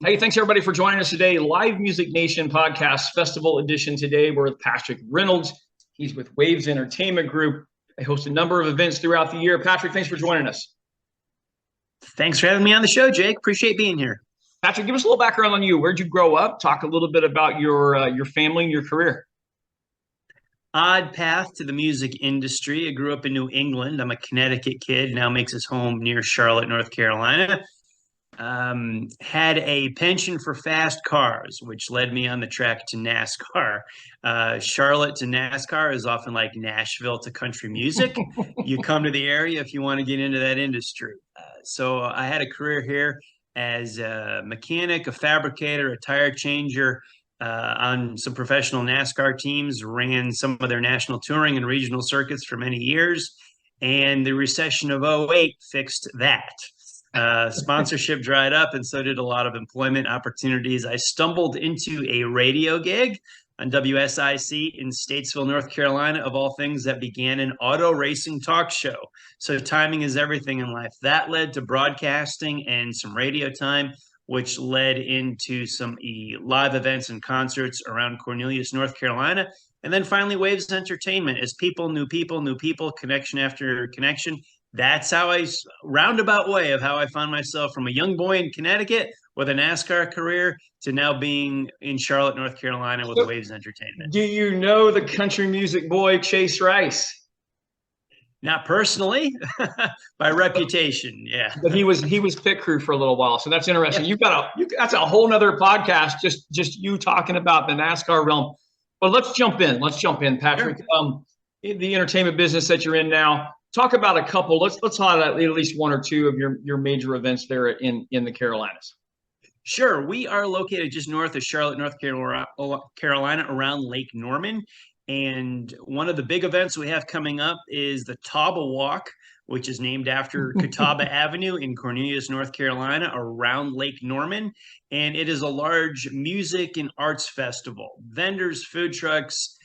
Hey, thanks everybody for joining us today. Live Music Nation podcast festival edition today. We're with Patrick Reynolds. He's with Waves Entertainment Group. They host a number of events throughout the year. Patrick, thanks for joining us. Thanks for having me on the show, Jake. Appreciate being here. Patrick, give us a little background on you. Where'd you grow up? Talk a little bit about your family and your career. Odd path to the music industry. I grew up in New England. I'm a Connecticut kid, now makes his home near Charlotte, North Carolina. Had a penchant for fast cars, which led me on the track to NASCAR. Charlotte to NASCAR is often like Nashville to country music. You come to the area if you want to get into that industry. So I had a career here as a mechanic, a fabricator, a tire changer on some professional NASCAR teams, ran some of their national touring and regional circuits for many years. And the recession of '08 fixed that. Sponsorship dried up, and so did a lot of employment opportunities. I stumbled into a radio gig on WSIC in Statesville, North Carolina, of all things, that began an auto racing talk show. So timing is everything in life. That led to broadcasting and some radio time, which led into some live events and concerts around Cornelius, North Carolina. And then finally, Waves Entertainment, as people, connection after connection. That's how roundabout way of how I found myself from a young boy in Connecticut with a NASCAR career to now being in Charlotte, North Carolina with Waves Entertainment. Do you know the country music boy Chase Rice? Not personally, by reputation, yeah. But he was pit crew for a little while, so that's interesting. That's a whole nother podcast, just you talking about the NASCAR realm. But let's jump in, Patrick. Sure. The entertainment business that you're in now. Talk about a couple. Let's highlight at least one or two of your major events there in the Carolinas. Sure. We are located just north of Charlotte, North Carolina, around Lake Norman. And one of the big events we have coming up is the Taba Walk, which is named after Catawba Avenue in Cornelius, North Carolina, around Lake Norman. And it is a large music and arts festival. Vendors, food trucks,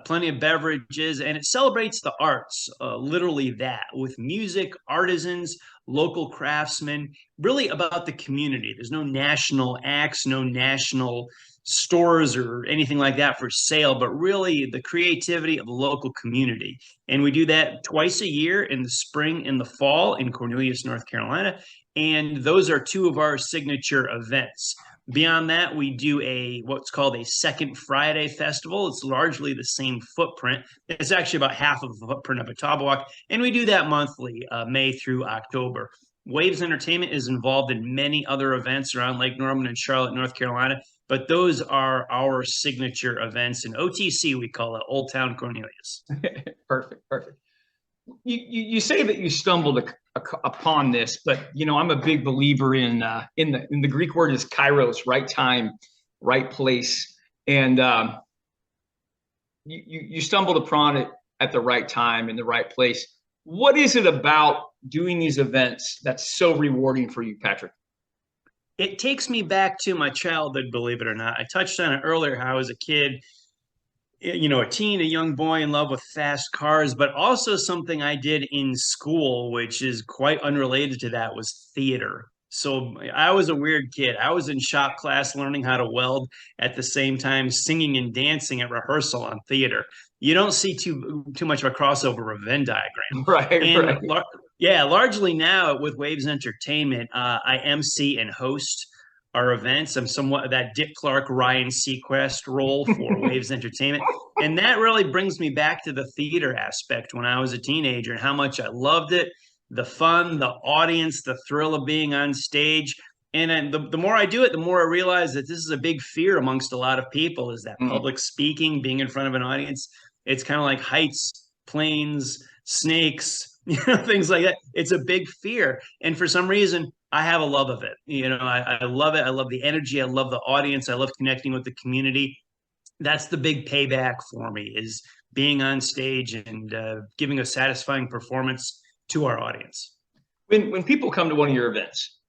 plenty of beverages, and it celebrates the arts, literally that, with music, artisans, local craftsmen, really about the community. There's no national acts, no national stores or anything like that for sale, but really the creativity of the local community. And we do that twice a year, in the spring and the fall, in Cornelius, North Carolina. And those are two of our signature events. Beyond that, we do what's called a Second Friday festival. It's largely the same footprint. It's actually about half of the footprint of a Taba Walk, and we do that monthly, May through October. Waves Entertainment is involved in many other events around Lake Norman and Charlotte, North Carolina, but those are our signature events. In OTC, we call it Old Town Cornelius. Perfect. You say that you stumbled upon this, but I'm a big believer in the Greek word is kairos, right time, right place, and you stumbled upon it at the right time in the right place. What is it about doing these events that's so rewarding for you, Patrick? It takes me back to my childhood, believe it or not. I touched on it earlier, how I was a kid, a young boy in love with fast cars, but also something I did in school, which is quite unrelated to that, was theater. So I was a weird kid. I was in shop class learning how to weld at the same time singing and dancing at rehearsal on theater. You don't see too much of a crossover of Venn diagram. Right. Yeah, largely now with Waves Entertainment, I MC and host our events. I'm somewhat of that Dick Clark, Ryan Seacrest role for Waves Entertainment. And that really brings me back to the theater aspect when I was a teenager and how much I loved it, the fun, the audience, the thrill of being on stage. And the more I do it, the more I realize that this is a big fear amongst a lot of people, is that public speaking, being in front of an audience. It's kind of like heights, planes, snakes, things like that. It's a big fear. And for some reason, I have a love of it. I love it. I love the energy. I love the audience. I love connecting with the community. That's the big payback for me, is being on stage and giving a satisfying performance to our audience. When people come to one of your events,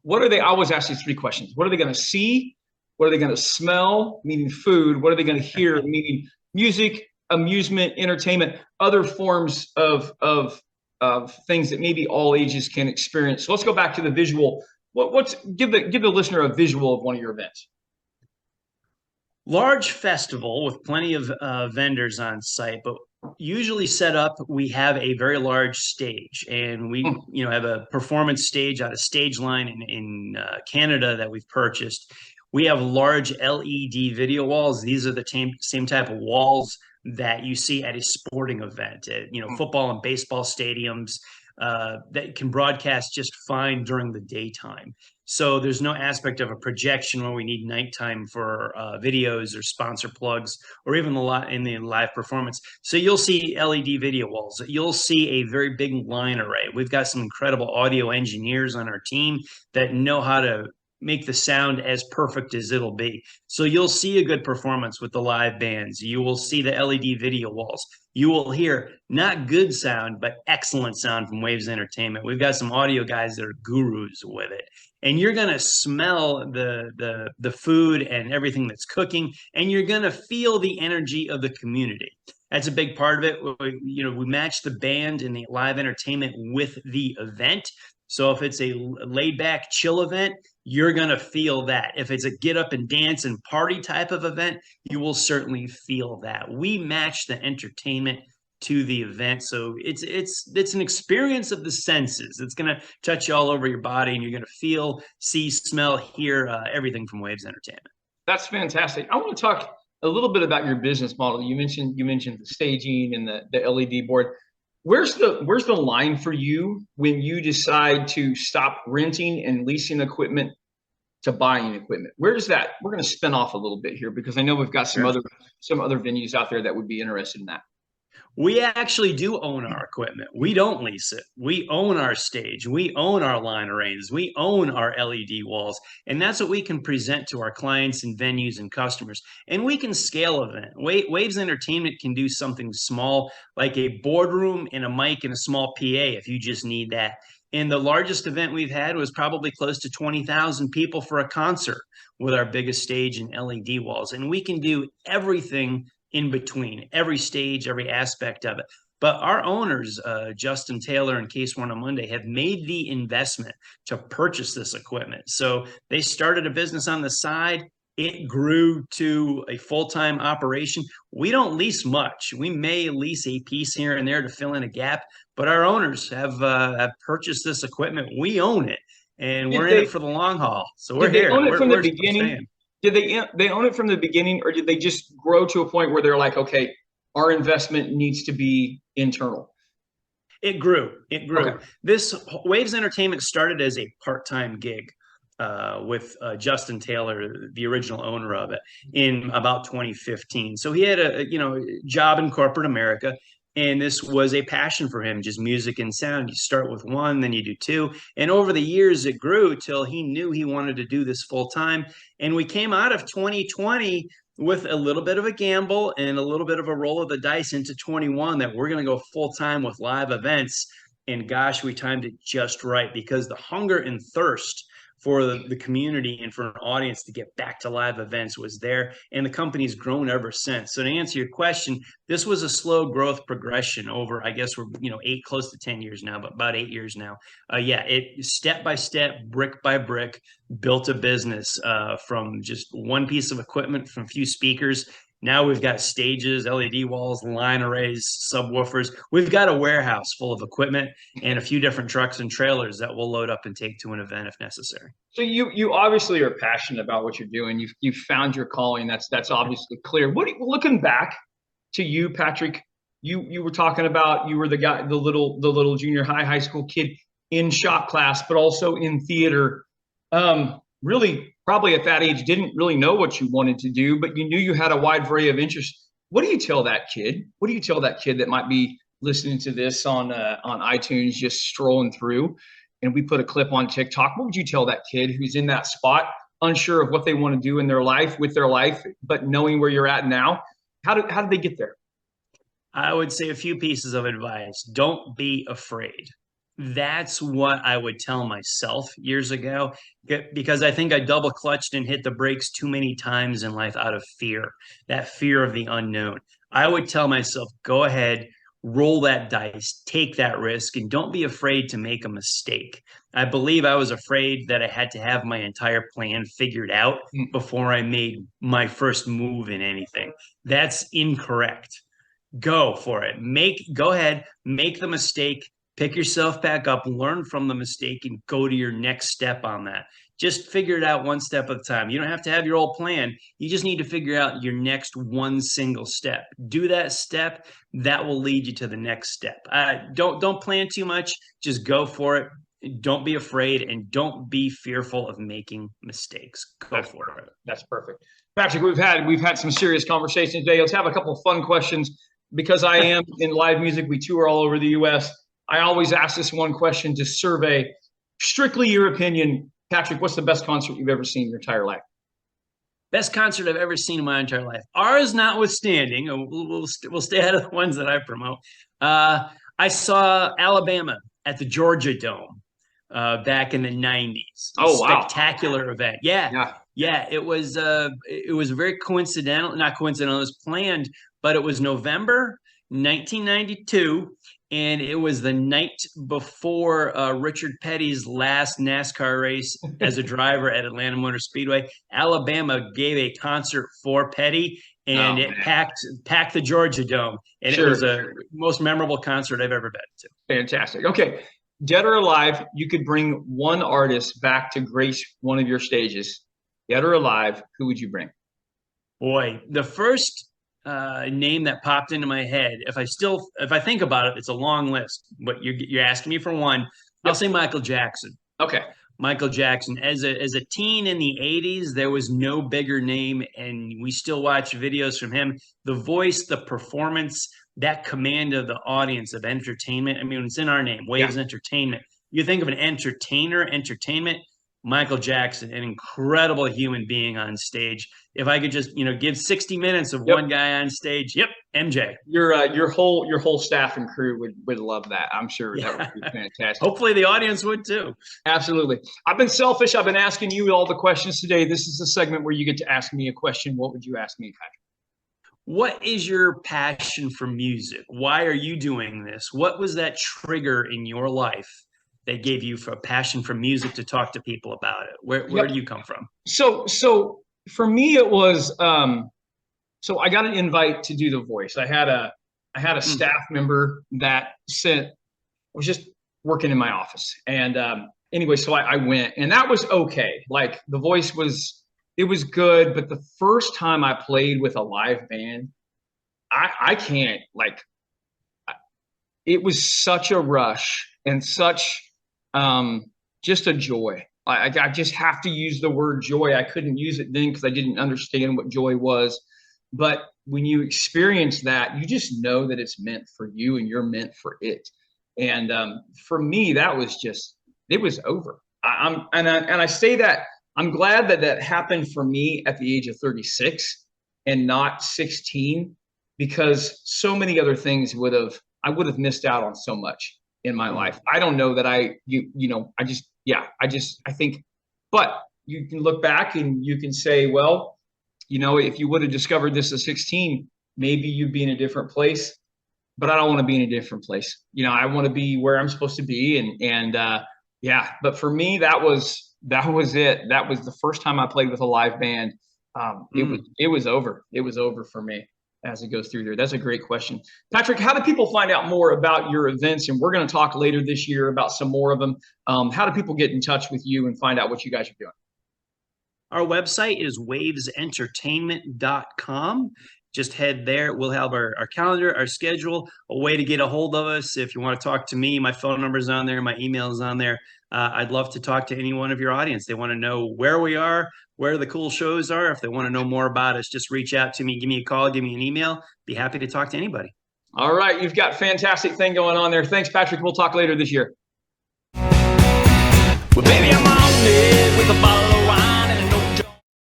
what are they? I always ask you three questions. What are they going to see? What are they going to smell, meaning food? What are they going to hear, meaning music, amusement, entertainment, other forms of things that maybe all ages can experience? So let's go back to the visual. What's give the listener a visual of one of your events? Large festival with plenty of vendors on site, but usually set up, we have a very large stage, and we Hmm. have a performance stage out of Stage Line in Canada that we've purchased. We have large LED video walls. These are the same type of walls that you see at a sporting event, at football and baseball stadiums, that can broadcast just fine during the daytime. So there's no aspect of a projection where we need nighttime for videos or sponsor plugs or even in the live performance. So you'll see LED video walls. You'll see a very big line array. We've got some incredible audio engineers on our team that know how to make the sound as perfect as it'll be. So you'll see a good performance with the live bands. You will see the LED video walls. You will hear not good sound, but excellent sound from Waves Entertainment. We've got some audio guys that are gurus with it, and you're going to smell the food and everything that's cooking, and you're going to feel the energy of the community. That's a big part of it. We match the band and the live entertainment with the event. So if it's a laid back chill event, you're going to feel that. If it's a get up and dance and party type of event, you will certainly feel that. We match the entertainment to the event. So it's an experience of the senses. It's going to touch you all over your body, and you're going to feel, see, smell, hear everything from Waves Entertainment. That's fantastic. I want to talk a little bit about your business model. You mentioned the staging and the LED board. Where's the line for you when you decide to stop renting and leasing equipment to buying equipment? Where's that? We're going to spin off a little bit here because I know we've got some other venues out there that would be interested in that. We actually do own our equipment. We don't lease it. We own our stage. We own our line arrays. We own our LED walls. And that's what we can present to our clients and venues and customers. And we can scale event. Waves Entertainment can do something small like a boardroom and a mic and a small PA if you just need that. And the largest event we've had was probably close to 20,000 people for a concert with our biggest stage and LED walls. And we can do everything in between, every stage, every aspect of it. But our owners, Justin Taylor and Case One on Monday, have made the investment to purchase this equipment. So they started a business on the side. It grew to a full-time operation. We don't lease much. We may lease a piece here and there to fill in a gap, but our owners have purchased this equipment. We own it, and we're in it for the long haul. So we're here. Did they own it from the We're beginning? staying. Did they own it from the beginning, or did they just grow to a point where they're like, okay, our investment needs to be internal? It grew. It grew. Okay. This Waves Entertainment started as a part-time gig with Justin Taylor, the original owner of it, in about 2015. So he had a job in corporate America, and this was a passion for him, just music and sound. You start with one, then you do two, and over the years it grew till he knew he wanted to do this full time. And we came out of 2020 with a little bit of a gamble and a little bit of a roll of the dice into 21 that we're going to go full time with live events. And gosh, we timed it just right because the hunger and thirst for the community and for an audience to get back to live events was there, and the company's grown ever since. So to answer your question, this was a slow growth progression over, I guess we're close to 10 years now, but about 8 years now. It step by step, brick by brick, built a business from just one piece of equipment, from a few speakers. Now we've got stages, LED walls, line arrays, subwoofers. We've got a warehouse full of equipment and a few different trucks and trailers that we'll load up and take to an event if necessary. So you obviously are passionate about what you're doing. You've found your calling. That's obviously clear. Looking back to you, Patrick, you were talking about you were the guy, the little junior high school kid in shop class, but also in theater. Really, probably at that age, didn't really know what you wanted to do, but you knew you had a wide variety of interests. What do you tell that kid? What do you tell that kid that might be listening to this on iTunes, just strolling through, and we put a clip on TikTok? What would you tell that kid who's in that spot, unsure of what they want to do in their life, with their life, but knowing where you're at now? How did they get there? I would say a few pieces of advice. Don't be afraid. That's what I would tell myself years ago, because I think I double clutched and hit the brakes too many times in life out of fear, that fear of the unknown. I would tell myself, go ahead, roll that dice, take that risk, and don't be afraid to make a mistake. I believe I was afraid that I had to have my entire plan figured out Mm. before I made my first move in anything. That's incorrect. Go for it. Go ahead, make the mistake, pick yourself back up, learn from the mistake, and go to your next step on that. Just figure it out one step at a time. You don't have to have your whole plan. You just need to figure out your next one single step. Do that step. That will lead you to the next step. Don't plan too much. Just go for it. Don't be afraid, and don't be fearful of making mistakes. Go for it. That's perfect. Patrick, we've had some serious conversations today. Let's have a couple of fun questions. Because I am in live music, we tour all over the U.S. I always ask this one question to survey strictly your opinion. Patrick, what's the best concert you've ever seen in your entire life? Best concert I've ever seen in my entire life. Ours notwithstanding, we'll stay out of the ones that I promote. I saw Alabama at the Georgia Dome back in the 90s. Oh, wow. Spectacular event. Yeah. It was very coincidental, not coincidental, it was planned, but it was November 1992. And it was the night before Richard Petty's last NASCAR race as a driver at Atlanta Motor Speedway. Alabama gave a concert for Petty, and it packed the Georgia Dome. And It was a most memorable concert I've ever been to. Fantastic. Okay. Dead or alive, you could bring one artist back to grace one of your stages. Dead or alive, who would you bring? Boy, the first name that popped into my head, if I think about it, it's a long list, but you're asking me for one. I'll say Michael Jackson. Okay. Michael Jackson. As a teen in the 80s, there was no bigger name, and we still watch videos from him. The voice, the performance, that command of the audience, of entertainment. I mean, it's in our name, Waves Entertainment. You think of an entertainment, Michael Jackson, an incredible human being on stage. If I could just, give 60 minutes of one guy on stage, MJ. Your whole staff and crew would love that. I'm sure that would be fantastic. Hopefully the audience would too. Absolutely. I've been selfish. I've been asking you all the questions today. This is the segment where you get to ask me a question. What would you ask me, Patrick? What is your passion for music? Why are you doing this? What was that trigger in your life that gave you a passion for music to talk to people about it? Where do you come from? So for me, it was, so I got an invite to do The Voice. I had a staff member that was just working in my office. And anyway, so I went, and that was okay. Like, The Voice it was good, but the first time I played with a live band, I can't, like, it was such a rush and such just a joy. I just have to use the word joy. I couldn't use it then because I didn't understand what joy was. But when you experience that, you just know that it's meant for you and you're meant for it. And for me, that was just, it was over. I say that I'm glad that happened for me at the age of 36 and not 16, because so many other things I would have missed out on so much in my life. I don't know that I think, but you can look back and you can say, well, if you would have discovered this at 16, maybe you'd be in a different place, but I don't want to be in a different place. I want to be where I'm supposed to be. But for me, that was it. That was the first time I played with a live band. It was over. It was over for me as it goes through there. That's a great question. Patrick, how do people find out more about your events? And we're going to talk later this year about some more of them. How do people get in touch with you and find out what you guys are doing? Our website is wavesentertainment.com. Just head there. We'll have our calendar, our schedule, a way to get a hold of us. If you want to talk to me, my phone number is on there. My email is on there. I'd love to talk to any one of your audience. They want to know where we are, where the cool shows are. If they want to know more about us, just reach out to me. Give me a call. Give me an email. Be happy to talk to anybody. All right. You've got a fantastic thing going on there. Thanks, Patrick. We'll talk later this year. Well, baby, I'm on it with a ball